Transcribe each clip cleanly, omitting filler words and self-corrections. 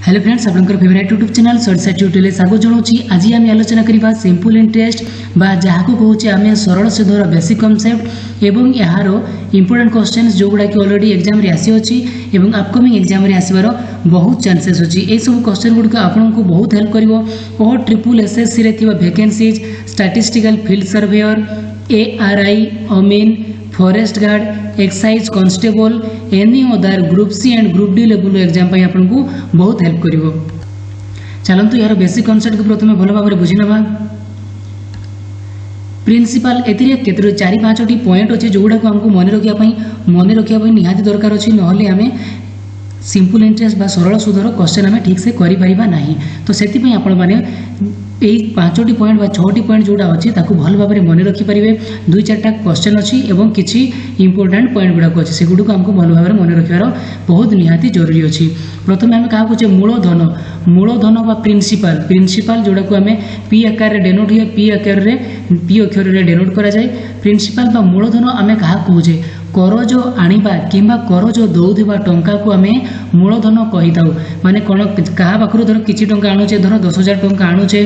Hello friends, आपनकर favourite YouTube channel shortcut tutorial स्वागत जनाऊँगी। आज आम आलोचना करवा सिंपल इंटरेस्ट बा जहाँ को कहूँ आम सरल सुधर बेसिक कॉन्सेप्ट एवं यार इंपोर्टेंट क्वेश्चंस जो गुड़ा कि ऑलरेडी एग्जाम रे आसी अछि एवं अपकमिंग एग्जाम रे आसीबार बहुत चांसेस अछि। ए सब क्वेश्चन गुड़ आपको बहुत हेल्प करिवो और ट्रिपल एसएससी रे थिबा vacancies, statistical field surveyor, ARI, अमीन, forest guard, excise constable, any other group C and group D level exam पाई आपको बहुत हेल्प करिवो। चलंतु यार बेसिक कॉन्सेप्ट को प्रथमे भल भाव बुझी नबा। प्रिंसिपल एतिरे केतरो 4-5 टी पॉइंट अछि जोगुडा को हमको मन रखिया निहाती दरकार अछि, नहले हमें सिंपल इंटरेस्ट बा सरल सुधर क्वेश्चन हमें ठीक से करि परिबा नाही। तो सेति पई आपण माने এই 5टी पॉइंट बा 6टी पॉइंट जोड़ा अच्छी ताकू भल भाव में मन रखिपारे। 2-4टा क्वेश्चन अच्छी एवं किसी इंपोर्टेंट पॉइंट गुड़ाक अच्छे से गुड़ को आमको भल भाव में मन रखार बहुत निहाती जरूरी अच्छी। प्रथम आम क्या कहे मूलधन बा प्रिंसिपल जोड़ा को आम पी आकार डेनोट हुए, पी अक्षर डेनोट करा जाए। प्रिंसिपल बा मूलधन आम क्या कहे करज आनिबा किंबा करज दौथिबा टंका को आम मूलधन कही था। माने कौन क्या पाखु धर किसी टंका आणुचे, धर 10,000 टंका आणुचे,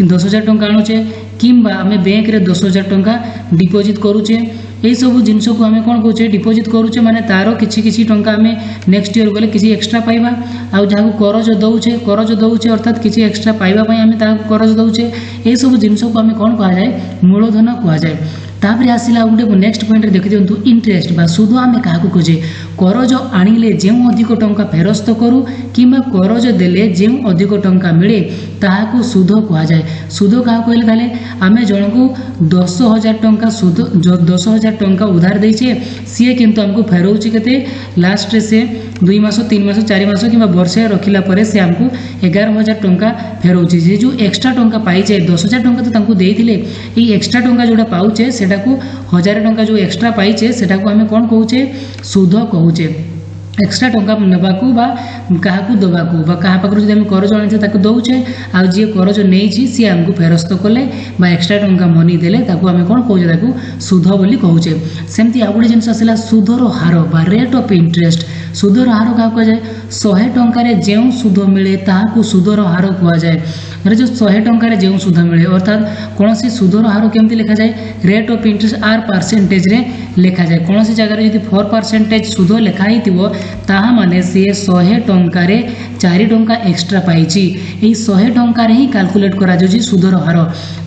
10,000 टंका आणुचे किंबा आम बैंक रे 10,000 टंका डिपोजिट करुचे। यही सब जिनस को आम कौन कहे डिपोजिट करुचे माने तार किसी टंका आम नेक्स्ट ईयर गले किसी एक्सट्रा पाइबा। आउ जहाँ करज दौचे अर्थात किसी एक्सट्रा पाइबापी आम करज दौचे। यही सब जिनस को आम कौन कह जाए मूलधन कह जाए। तापर आसला गोटे नेक्स्ट पॉइंट देखी दिंतु इंटरेस्ट बा सुध आम क्या खोजे करज आनिले जो अधिक टंका फेरस्त करू किंबा करज देले जो अधिक टंका मिले ताहाकू सुध कह जाए। सुध क्या कहले ताले आम जन को 10,000 टंका सुध 10,000 टंका उधार देचे सी किंतु आमको फेरौची केते लास्ट से 2 मास 3 मास 4 मास कि वर्षे रखिला परे से आमको 11,000 टंका फेरौची। जे जो एक्स्ट्रा टंका पाइचे 10,000 टंका तो तांको देइथिले, ई एक्स्ट्रा टंका जोड़ा पाउचे सेटा को 1,000 टंका जो एक्स्ट्रा पाइचे सेटा को आम कौन कहूचे सुध कहूचे। एक्स्ट्रा टंका नबाकू बा काहाकू दबाकू बा कहा पाखु जब करज आनी ताकू दौचे आ जी करज नहीं सी आमको फेरस्त कले बा एक्स्ट्रा टंका मनी देले ताकू आम कौन कहूचे ताकू सुध बोली कहूचे। सेमती आ गोटे जिनस आसला सुधर हार बा रेट ऑफ इंटरेस्ट। सुधर हार क्या कह जाए 100 टंकार जो सुध मिले ताकू सुधर हार कह जाए। जो 100 टंकार जो सुध मिले अर्थात कौन सी सुधर हार केमती लिखा जाए rate of interest R percentage रे लिखा जाए। कौन सी जगह यदि 4% सुध लिखाई ताहा माने से 100 टंकार 4 टंका एक्स्ट्रा पाइची, यही 100 टंकार ही कैलकुलेट करा जाउची सुधर हार।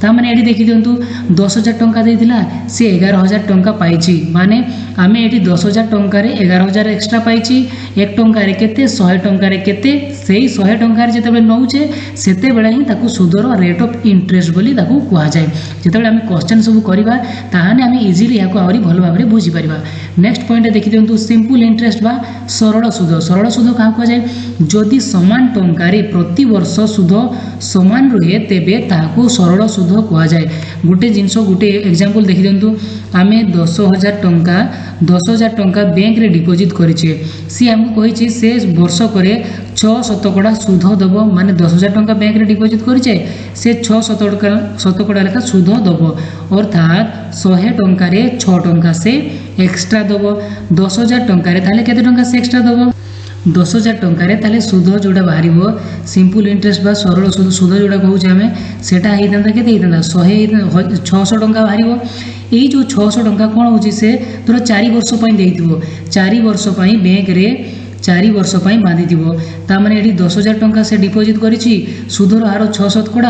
ता माने एठी देखि दियंतु 10,000 टंका देइथिला से 11,000 टंका पाइची, माने आमे एठी 10,000 टंकार 11,000 एक्स्ट्रा पाइची। 1 टंकार केते 100 टंकार केते सेही 100 टंकार जेतेबेले नौचे सेतेबेले ही ताकू सुधर रेट ऑफ इंटरेस्ट बोली ताकू कहा जाए। जेतेबेले आमे क्वेश्चन सब करिबा ताहाने आमे इजीली याको आउरी भलो भाबरे बुझी परिबा। नेक्स्ट पॉइंट देखि दियंतु सिंपल इंटरेस्ट बा सरल सुध। सरल सुध क्या कह जाए जदि समान टंकार प्रति वर्ष सुध समान रुहे तेबे ताहाकू सरल सुध कह जाए। गोटे जिनस गोटे एग्जांपल देखि दियंतु आमे 10,000 टंका बैंक रे डिपोजिट करिछे, सी हमको कहिछि से वर्ष करे 6% सुध दब। माने 10,000 टंका बैंक रे डिपोजिट करिछे से 6% लेखा सुध दब अर्थात 100 टंकार 6 टंका से एक्स्ट्रा दब। 10,000 टंकार ताले केते टंका से एक्स्ट्रा दब 10,000 टंकार ताले सुध जोड़ा बाहरिबो सिंपल इंटरेस्ट बा सरल सुध जोड़ा कहूचे आमे सेटा हेइतांता केते हेइतांता 600 टंका बाहरिबो। एई जो 600 टंका कोन होची से तोर 4 वर्ष पई देइथिबो, 4 वर्ष पई बैंक रे 4 वर्ष पई बांधी दिबो। ता माने एठी 10,000 टंका से डिपोजिट करिछि सुधर हार 6%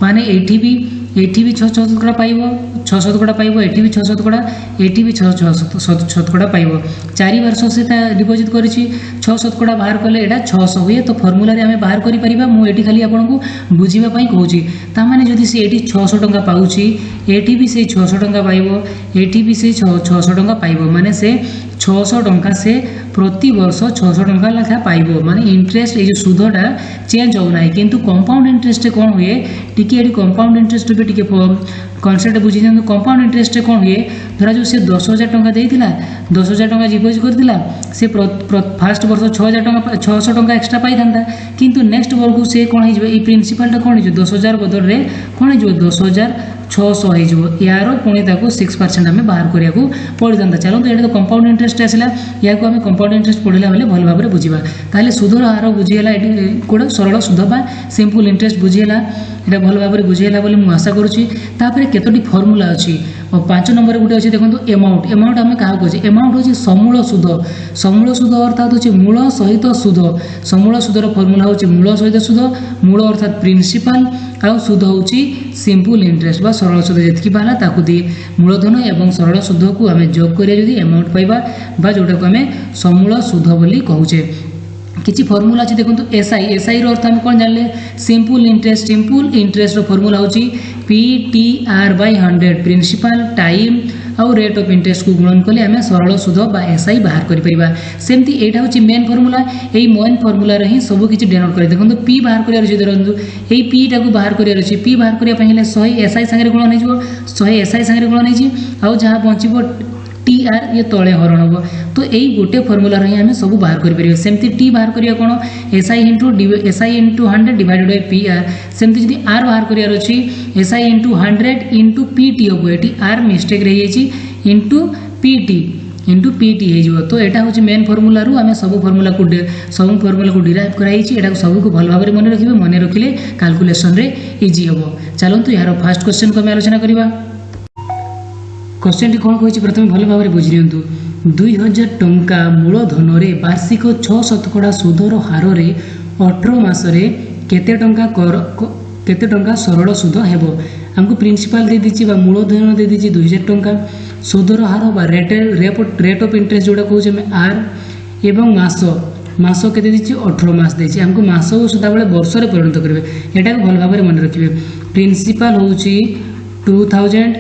माने एठी भी 6% पाइबो, 6% पाइबो, एठी भी 6%, एठी भी 6% पाइबो। 4 वर्ष से डिपोजिट करिछि 6% बाहर कले एटा 600 हुए। तो फॉर्मूला रे हमें बाहर करि परिबा, मु एठी खाली आपनको बुझिबा पई कहूची। ता माने जदि से एठी 600 टंका पाउची एठी भी से 600 टंका पाइबो, एठी भी से 600 टंका पाइबो, माने से 600 टंका से प्रति वर्ष 600 टंका लेखा पाइबो। माने इंटरेस्ट ये जो सुधटा चेंज हो ना किंतु कंपाउंड इंटरेस्ट कौन हुए टिके एठी कंपाउंड इंटरेस्ट भी टिके कॉन्सेप्ट बुझी दियंतु। कंपाउंड इंटरेस्ट कौन हुए धरा जो से 10,000 टंका देइथिला 10,000 टंका डिपोजिट करथिला से फर्स्ट वर्ष 600 टंका एक्स्ट्रा पाई थांता किंतु नेक्स्ट वर्ष से कौन हो प्रिंसिपल कौन हो 10,000 बदल रे कौन हो 10,000 600 हो यार पुणी 6% आम बाहर करने पड़ी था। चलते ये तो कंपाउंड इंटरेस्ट आसला या आम कंपाउंड इंटरेस्ट पढ़ला बेले भल भाव में बुझा ताले सुधर हार बुझीगला ये कौन सरल सुध बा सिंपल इंटरेस्ट बुझीगला ये भल भाव में बुझीगला बोली मुझे आशा करुँची। केतोटी फर्मूला अच्छी और 5 नंबर गोटे अच्छे देखो एमाउंट एमाउंट आम क्या कहे एमाउंट हूँ समूल सुध अर्थात हूँ मूल सहित सुध समूल सुधर फर्मूला हूँ मूल सहित सुध मूल अर्थात प्रिंसिपल आउ सुध हूँ सिंपल इंटरेस्ट बा सरल सुध जी बाहर ताकू दी मूलधन एवं सरल सुध को आम जोग करी एमाउंट पाइबा जोटा को आम समूल सुध बोली कहूचे। किसी फर्मूला अच्छे देखो एसआई एसआई अर्थ आम कौन जानले सिंपल इंटरेस्ट फर्मूला हूँ PTR/100 प्रिंसिपल टाइम आउ रेट ऑफ इंटरेस्ट को गुणन कले आम सरल सुध बा एसआई बाहर कर सेमती यहाँ हूँ मेन फर्मूला यही मेन फर्मूला ही सब किसी डेनोट कर देखो पी बाहर कर पी टाक बाहर कर पी बाहर करने 100 एसआई सागर गुणन हो 100 एसआई सागर गुणन हो जहाँ बचो TR ये तले हरण हम तो यही गोटे फर्मूला ही आम सब बाहर करें सेमती टी बाहर करिया कौन SI into 100 divided bye PR सेमती जब R बाहर करार अच्छी SI इंटू 100 इंटू PT हम ये R मिस्टेक रही इंटू PT हो तो यहाँ हूँ मेन फर्मूला आम सब फर्मूला को डिराइव कराई सब को भल भाव में मन रखिए मन रखिले कैलकुलेशन रे इजी हम। चलतु यार फास्ट क्वेश्चन को आम आलोचना करवा। क्वेश्चन टी कौन कही प्रथम भल भाव में बुझी नियंतु 2000 टंका मूलधन में वार्षिक 6% सुधर हार 18 मासरे केते टंका सरल सुध हेबो हमको प्रिंसिपल दे दीची बा मूलधन दे दीची 2000 टंका सुधर हार बा रेट ऑफ इंटरेस्ट जोड़ा कहूँ आर एवं मास के दीची 18 मास देची हमको मास को सदाबले वर्ष में परिणत करेंगे यहाँ भल भाव में मन रखिए प्रिंसिपल हूँ 2000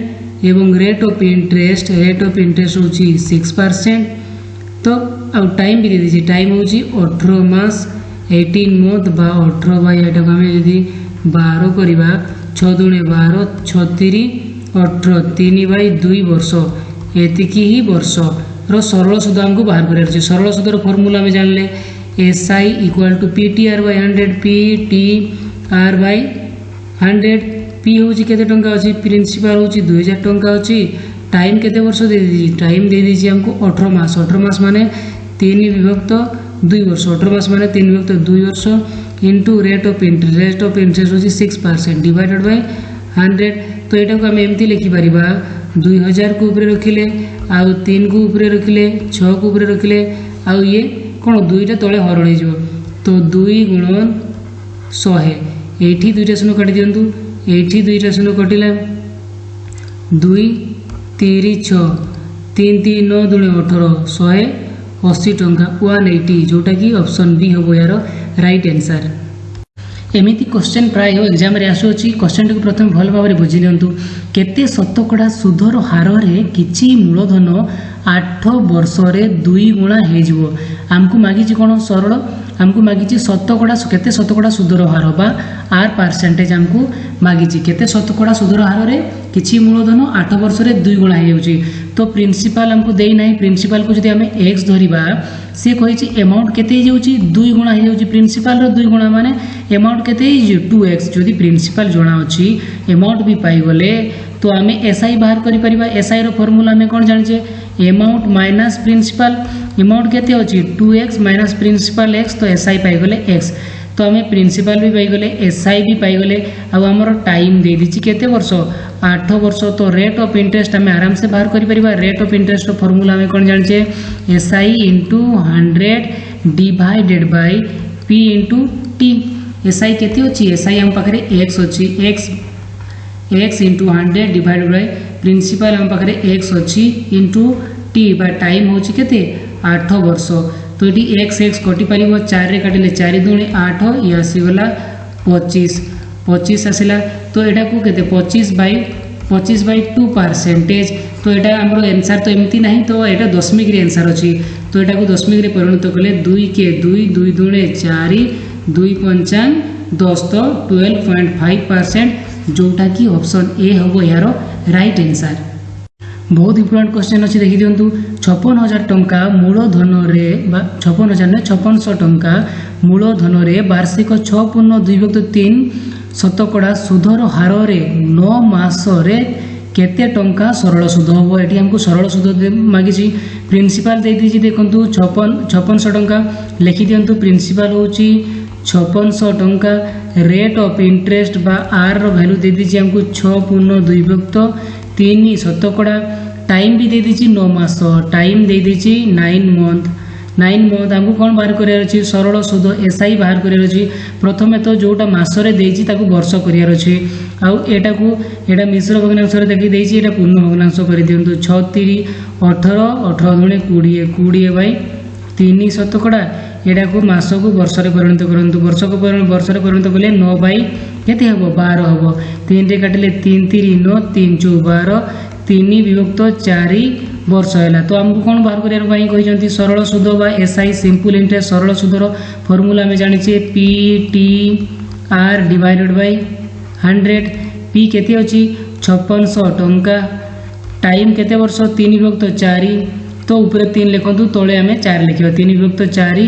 एवं रेट ऑफ इंटरेस्ट हूँ 6% तो आउ टाइम भी दे दीजिए टाइम हूँ 18 मास 18 मंथ बा 18 बाई यहाँ आम यदि 12 करवा 6 दूणे 12 36 18 3 बाई 2 वर्ष एतिकी ही वर्ष रो सरल सुध आमको बाहर कर सरल सुधर फर्मूला में जानले SI equal to PTR/100 PTR/100 P हूँ केते टंका अच्छी प्रिंसिपल हूँ 2000 टंका अच्छी टाइम केते वर्ष दे दीजिए टाइम दे दीजिए हमको 18 मास माने 3 विभक्त 2 वर्ष 18 मास माने 3 विभक्त 2 वर्ष इंटू रेट ऑफ इंटरेस्ट हूँ 6% डिवाइडेड बाय 100 तो यहाँ को आम एमती लिखिपर 2000 को ऊपर रखिले आउ 3 को ऊपर रखिले 6 को ऊपर रखिले आउ ये कौन 2टा तले हरण हो तो 2 गुणन 100 ये 2टा शून्य काटी दिंतु ये 2टा शून्य कटिला 2 3 6 3 3 9 दूणे 18 180 टंका 180 जोटा कि ऑप्शन बी हम यार राइट आंसर। एमिति क्वेश्चन प्राय एग्जाम रे आसुची क्वेश्चन टी प्रथम भल भाव में बुझी नियंतु केते शतकड़ा सुधर हार रे किछि मूलधन 8 वर्ष रे 2 गुणा हो आमको मागिछि कोन सरल आमको मागिछि शतकड़ा केते शतकड़ा सुधर हार बा आर परसेंटेज आमको मागिछि केते शतकड़ा सुधर हार रे किछि मूलधन 8 वर्ष रे 2 गुणा हो तो प्रिंसिपल हमको देई नाही प्रिंसिपल को जदि आम x धरिबा से कहिछि अमाउंट केते हो जाउछि 2 गुणा हो जाउछि प्रिंसिपल रो 2 गुणा माने अमाउंट केते 2x जदि प्रिंसिपल जणा अछि अमाउंट भी पाई गले तो आम SI बाहर करि परिबा SI रो फार्मूला में कोन जानिछे अमाउंट माइनस प्रिंसिपल अमाउंट केते अछि 2x माइनस प्रिंसिपल x तो SI पाई गले x तो आम प्रिंसिपल भी पाई गले SI भी पाई गले आउ हमर टाइम दे दिछि केते वर्ष 8 वर्ष तो रेट ऑफ इंटरेस्ट आम आराम से बाहर करि परिबा रेट ऑफ इंटरेस्ट रो फार्मूला में कोन जानिछे SI into 100 divided by P into T SI केते अछि SI हम पाखरे x अछि x into 100 divided by principal हम पाखरे x अछि इंटू T बा टाइम होछि केते 8 वर्ष तो ये x कटि पार 4 रे काटिले 4 दूणे 8 ये आसीगला 25 आसला तो यहाँ को केते 25 बाई 2% तो यहाँ आमर आंसर तो एमती ना तो यहाँ दशमिक आंसर अच्छी तो यहाँ को दशमिक परिणत कले 2 के 2 दूणे 4 2 पंचांग 10 तो 12.5% जोटा कि ऑप्शन ए हम यार राइट आंसर। बहुत इंपोर्टेंट क्वेश्चन अच्छी देखी दिंतु 56,000 टंका मूलधन रे 56,000 ने 5600 टंका मूलधन रे वार्षिक 6.2/3 शतकड़ा सुधर हार रे 9 मास रे केते टंका सरल सुध हम ये हमको सरल सुध मागिছি प्रिंसिपल दे दीजिए देखो 5600 टंका लिखि दिंतु प्रिंसिपल हूँ 5600 टंका रेट ऑफ इंटरेस्ट बा आर रो वैल्यू दे दीजिए हमको 6/2 विभक्त 3 शतकड़ा टाइम भी दे दीजिए 9 मास टाइम दे दीजिए 9 मंथ हमको कौन बाहर करार अच्छी सरल सुध एसआई बाहर करार अच्छी प्रथमे तो जोटा मसरे देती वर्ष करार अच्छे आटा को यहाँ मिश्र भग्नांश देखी देती यहाँ पूर्ण भग्नांश कर दिंतु 6×3 18 18 × 20 20 बाई 3 शतकड़ा यहाँ को मस को वर्ष परिणत करूँ वर्ष को वर्ष परिणत कले 9 बाई केते हम 12 हम 3 रे काटिले 3 3 9 3 4 12 3 विभक्त 4 वर्ष है तो आमको कौन बाहर करने सरल सुध बा एसआई सिंपल इंटरेस्ट सरल सुधर फॉर्मूला आम जाने P T are divided by 100 P केते अच्छी 5600 टंका टाइम केते वर्ष 3 विभक्त 4 तो ऊपर 3 लिखु तले आम 4 लिखा 3 विभक्त 4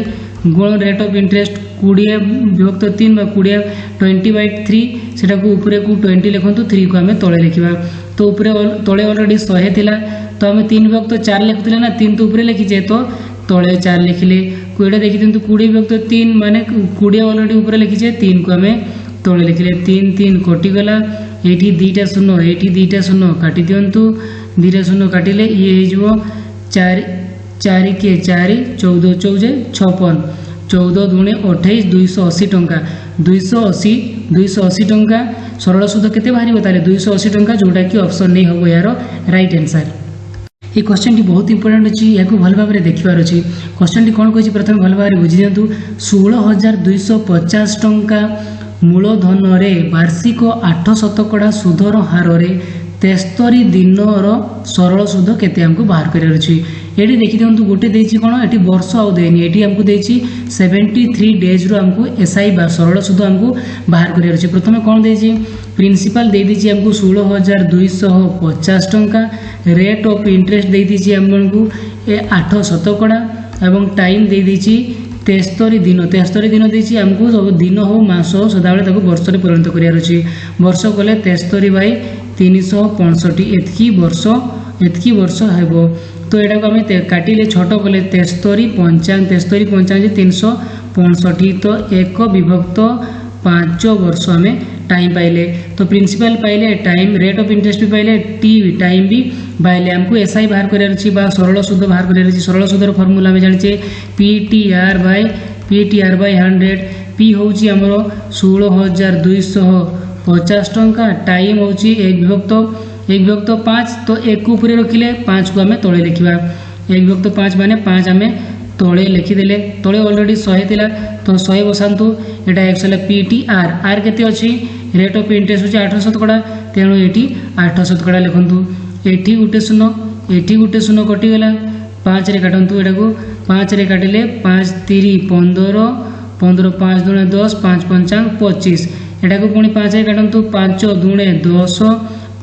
गुण रेट ऑफ इंटरेस्ट 20 विभक्त 3 20 20/3 सेटा को ऊपर को 20 लिखु 3 को आम तले लिखा तो ऊपर तले ऑलरेडी 100 थिला तो आम 3 विभक्त 4 लिखुले ना 3 तो ऊपर लिखीचे तो तले 4 लिखिले कोईटा देखी दिंतु 20 विभक्त 3 माने 20 ऑलरेडी ऊपर लिखीचे 3 को आम तले लिखिले 3 3 कटिगला ये दुईटा शून्य ये दुईटा शून्य काटी दिंतु 2 शून्य काटिले ये हो 4 4 के 4 14 14 56 14 दूणे 28 280 टंका 280 टंका सरल सुध केते बाहर ताले 280 टंका जोटा कि ऑप्शन नहीं हम यार राइट आंसर ये क्वेश्चन टी बहुत इंपोर्टेंट अच्छी या भल भाव में देखार अच्छी क्वेश्चन टी कौन कही प्रथम भल भाव बुझी दिंतु 16,250 टंका मूलधन रे वार्षिक 8 शतकड़ा सुधर हार रे 73 दिन सरल सुध केते हमको बाहर करार अच्छी ये देखी दिंतु गोटे देती कौन ये वर्ष आउ देनी ये हमको देती 73 डेज रो हमको एसआई बा सरल सुध हमको बाहर करार अच्छी प्रथम कौन देती प्रिंसिपल दे दीजिए हमको 16,250 टंका रेट ऑफ इंटरेस्ट दे दीजिए हमको 8 शतकड़ा एवं टाइम दे दीजिए 73 दिन देती हमको सब दिन हो मास हो सदा बेले वर्ष में परिणत करार अच्छी वर्ष कले 73/365 एतकी वर्ष हेब तो यहाँ को आम काटिले छोट कले 73 पंचांग 365 तो 1 विभक्त 5 वर्ष आम टाइम पाइले तो प्रिंसिपल पाइले टाइम रेट ऑफ इंटरेस्ट भी पाइले टी टाइम भी पाइले हमको एसआई बाहर करार अच्छी सरल सुध बाहर करार अच्छी सरल सुधर फॉर्मूला आम जाने P T R by 100 P हूँ आमर 16,250 टंका टाइम हूँ 1 विभक्त 5 तो 1 को ऊपर रखिले 5 को आम तले लिखा 1 विभक्त 5 माने 5 आम तले लिखिदेले तले ऑलरेडी 100 थिला तो 100 बसातु यहाँ actually P T R R केते अच्छी रेट ऑफ इंटरेस्ट होची 8 शतकड़ा तेणु ये 8 शतकड़ा लिखु ये गोटे शून्य कटिगला 5 रे काटतु यहाँ को 5 रे काटिले 5 3 15 15 5 दूणे 10 5 पंचांग 25 यहाँ को पुणी 5 रे काटतु 5 दूणे 10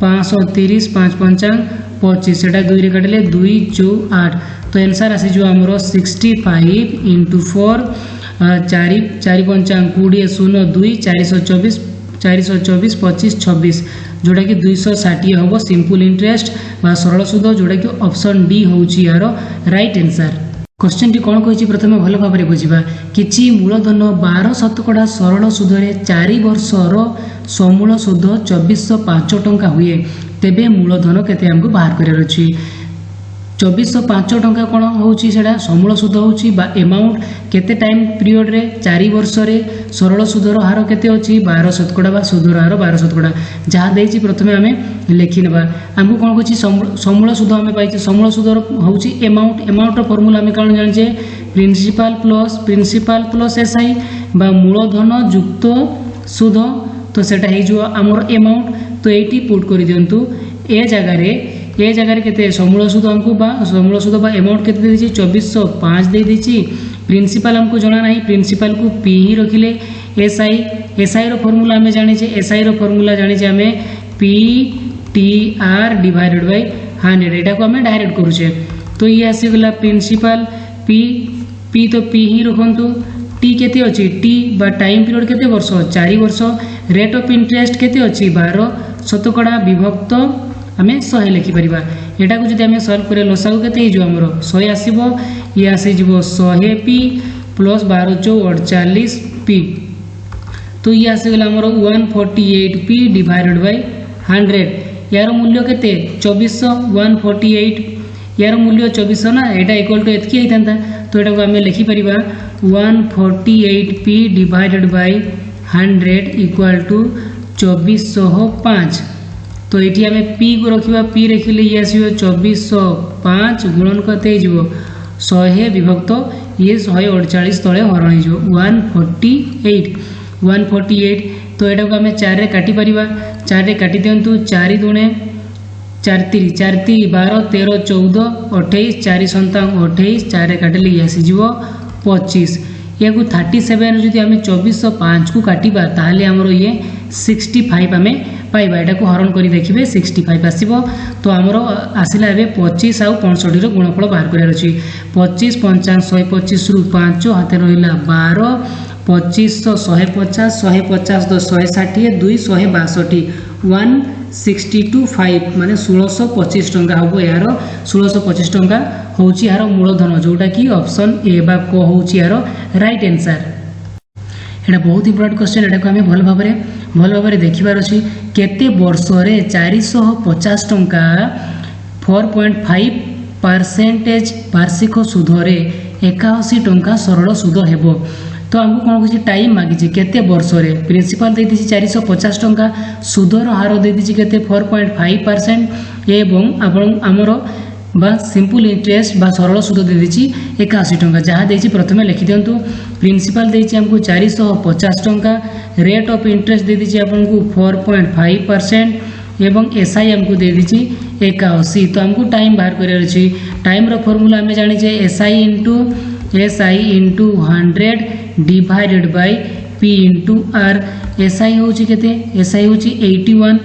530 5 पंचांग 25 सेटा 2 रे काटिले 2 4 8 तो आंसर आसी जो आमर 65 × 4 4 पंचांग 20 0 2 424 25 26 जोटा कि 260 हम सिंपल इंटरेस्ट बा सरल सुध जोटा कि ऑप्शन डी हूँ यार राइट आंसर क्वेश्चन टी कौन कही प्रथम भल भाव में बुझा कि मूलधन 12 शतकड़ा सरल सुधरे 4 वर्षर समूल सुध 2405 टंका हुए तेबे मूलधन केते हमको बाहर करार अच्छी 2405 टंका कौन होड़ा समूल सुध होगा एमाउंट केते टाइम पीरियड रे 4 वर्ष रे सरल सुधर हार केते अच्छी 12 शतकड़ा बा सुधर हार 12 शतकड़ा जहाँ देती प्रथमे आम लिखिनवा आमको कौन कही समूल सुध आम पाई समूल सुधर हूँ एमाउंट फॉर्मूला आम कौन जाने प्रिंसिपल प्लस एसआई बा मूलधन युक्त सुध तो सेटा हो आमर एमाउंट तो ये पुट कर दिंतु ए जगह केते समूल सुध हमको समूल सुध एमाउंट केते देछि 2405 दे देछि प्रिंसिपल हमको जना नहीं प्रिंसिपल को पी ही रखिले एसआई रो फॉर्मूला हमें जाने एसआई रो फॉर्मूला जाने आम P T are divided by 100 एटा को आम डायरेक्ट करूचे तो ये आसीगला प्रिंसिपल पी तो पी ही रखंतु टी केते अछि टी बा टाइम पीरियड केते वर्ष 4 वर्ष रेट ऑफ इंटरेस्ट केते अछि 12 शतकड़ा विभक्त आमे 100 लिखि परिबा। एटा को जदि आमे सॉल्व करे लसागु केते हिजो हमरो 100 आसीबो ये आसी जिवो 100 पी प्लस 12 × 48 पी तो ये आसी गला हमरो 148 पी डिवाइडेड बाय 100 यार मूल्य केते 2400 148 यार मूल्य 2400 ना एटा इक्वल टू एतकी हेतंता तो एटा को आमे लिखि परिबा 148 P divided by 100 equal to 2405 तो ये आम पी को रखा पी रखिले ये आस 2405 गुणन करते 100 विभक्त ये 148 तले हरण हो 148 तो यहाँ को आम 4 काटी पारिबा 4 काटी दिंतु 4 दूणे 4 3 12 13 14 28 4 सन्तान 28 4 काटिले ये आसीज 25 या 37 जदि आम 2405 को काटिबा ताहले हमरो ये 65 आम पाइबा एटा को हरण करी देखिबे 65 आसीबो तो हमरो आसिला एबे 25 आउ 65 रो गुणफल बाहर करियार अछि 25 55 125 रु 5 हाते रहिला 12 25 150 150 तो 160 2 162 1625 माने 1625 टंका हबो यार 1625 टंका होउची यार मूलधन जोटा कि ऑप्शन ए बा को होउची यार राइट आंसर। एटा बहुत इंपोर्टेंट क्वेश्चन एटा को हमें भल भाबरे देखिबार अछि केते वर्ष रे 450 टंका 4.5% वार्षिक सुध रे 81 टंका सरल सुध हेबो तो हमको कौन किसी टाइम मागिछि केते वर्ष रे प्रिंसिपल दे दिछि 450 टंका सुधर हार दे दिछि केते 4.5% एवं आपण हमरो बा सिंपल इंटरेस्ट बा सरल सुध दे दिछि 81 टंका जहाँ देछि प्रथमे लिखि दियंतु प्रिंसिपल देछि हमको 450 टंका रेट ऑफ इंटरेस्ट दे दिछि आपनको 4.5% एवं एसआई हमको दे दिछि 81 तो हमको टाइम बाहर करियर अछि टाइम रो फार्मूला हमें जानि छै SI into 100 divided by P into R SI होछि केते एसआई होछि 81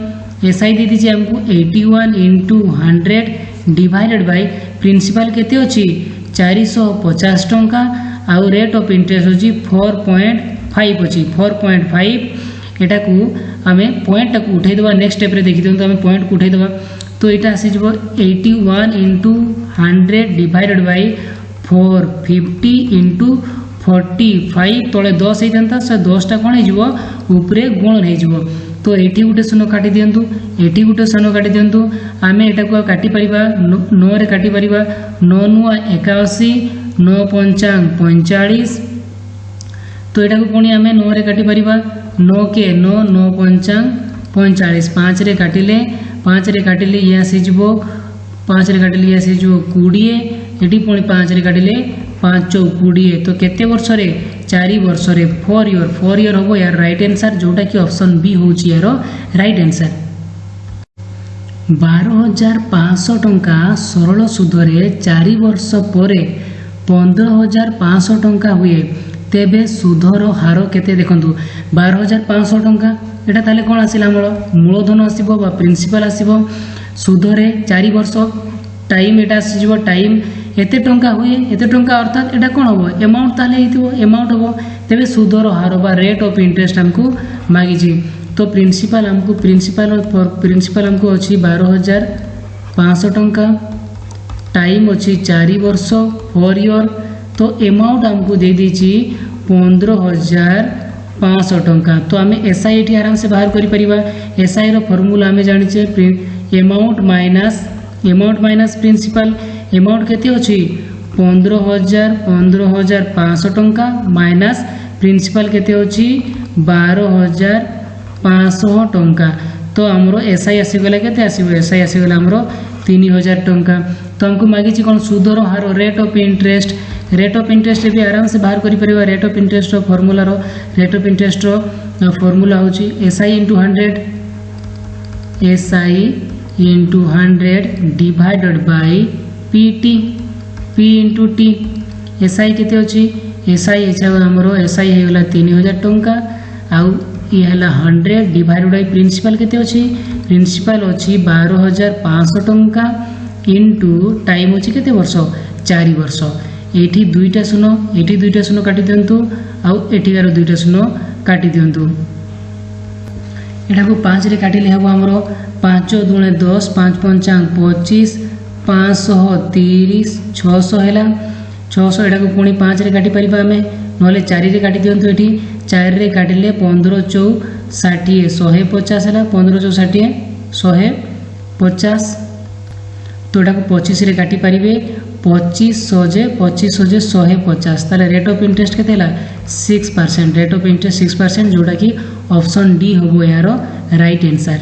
एसआई दे दिछि हमको 81 इंटू 100 डिवाइडेड बाय प्रिंसिपल केते अछि 450 टंका आउ रेट ऑफ इंटरेस्ट अछि 4.5 अछि 4.5 एटा को हमें पॉइंट को उठै देबा नेक्स्ट स्टेप रे देखि दियौ तो हमें पॉइंट को उठै देबा तो एटा आसी जबो 81 इंटू 100 डिवाइडेड बाय 450 इंटू 45 तले 10 होता से 10टा कौन हो ऊपर गुण हो तो ये गोटे शून्य काटी दिंतु ये गोटे शून्य काटी दिंतु आम यहाँ को काटी पारिबा 9 रे काटी पारिबा 9 नुआ 81 9 पंचांग 45 तो यहाँ को पुणी आम 9 रे काटी पारिबा 9 के 9 9 पंचांग 45 5 रे काटिले ये आसीज 5 रे काटिले ये आसीज 20 ये पुणी 5 रे काटिले 5 × 20 तो केते वर्ष रे 4 वर्ष रे 4 ईयर होबो यार राइट आंसर जोटा कि ऑप्शन बी होची यार राइट आंसर। 12,500 टंका सरल सुध रे 4 वर्ष परे 15,500 टंका हुए तेबे सुधर हार केते देखंतु 12,500 टंका एटा ताले कोन आसिला हमर मूलधन आसीबो बा प्रिंसिपल आसीबो सुध रे 4 वर्ष टाइम एटा आसीबो टाइम एते टंका हुए एते टंका अर्थात एटा कोन होबो अमाउंट ताले हितबो अमाउंट होबो तेबे सुधर हार बा रेट ऑफ इंटरेस्ट हमको मागी छी तो प्रिंसिपल हमको अछि 12,500 टंका टाइम अछि 4 वर्ष 4 ईयर तो अमाउंट हमको दे दीची 15,500 टंका तो आम एसआई एटी आराम से बाहर करि परिबा एसआई रो फार्मूला हमें जानि छे अमाउंट माइनस प्रिंसिपल अमाउंट केते अछि 15,500 टंका माइनस प्रिंसिपल केते अछि 12,500 टंका तो हमरो एसआई आसी गला केते आसीबो एसआई आसी गला हमरो 3,000 टंका तो हमको मागी छी कोन सुधर हार रेट ऑफ इंटरेस्ट भी आराम से बाहर करि परिबा रेट ऑफ इंटरेस्ट रो फार्मूला होची SI into 100 divided by P into T SI केते अछि एसआई हमरो एसआई हे गला 3,000 टंका आउ ये हला 100 डिवाइडेड बाय प्रिंसिपल केते अछि प्रिंसिपल अछि 12,500 टंका इंटू टाइम अछि केते वर्ष 4 वर्ष एठी दुईटा शून्य काटी दियंतु आउ एठिकार दुईटा शून्य काटी दियंतु ଏଟାକୁ 5 କାଟିଲେ ହେବ ଆମର 5 ଦୁणे 10 5 ପଞ୍ଚାଙ୍ଗ 25 530 600 ହେଲା 600 ଏଟାକୁ ପୁଣି 5 କାଟିପାରିବା ଆମେ ନହେଲେ 4 କାଟି ଦିଅନ୍ତୁ ଏଠି 4 କାଟିଲେ 15 ଚଉ 60 150 ହେଲା 15 ଚଉ 60 150 तो एटा को 25 काटिपारे 25 सजे 150 ताले रेट ऑफ इंटरेस्ट के 6%। रेट ऑफ इंटरेस्ट 6% जोटा कि ऑप्शन डी हम यार राइट आंसर।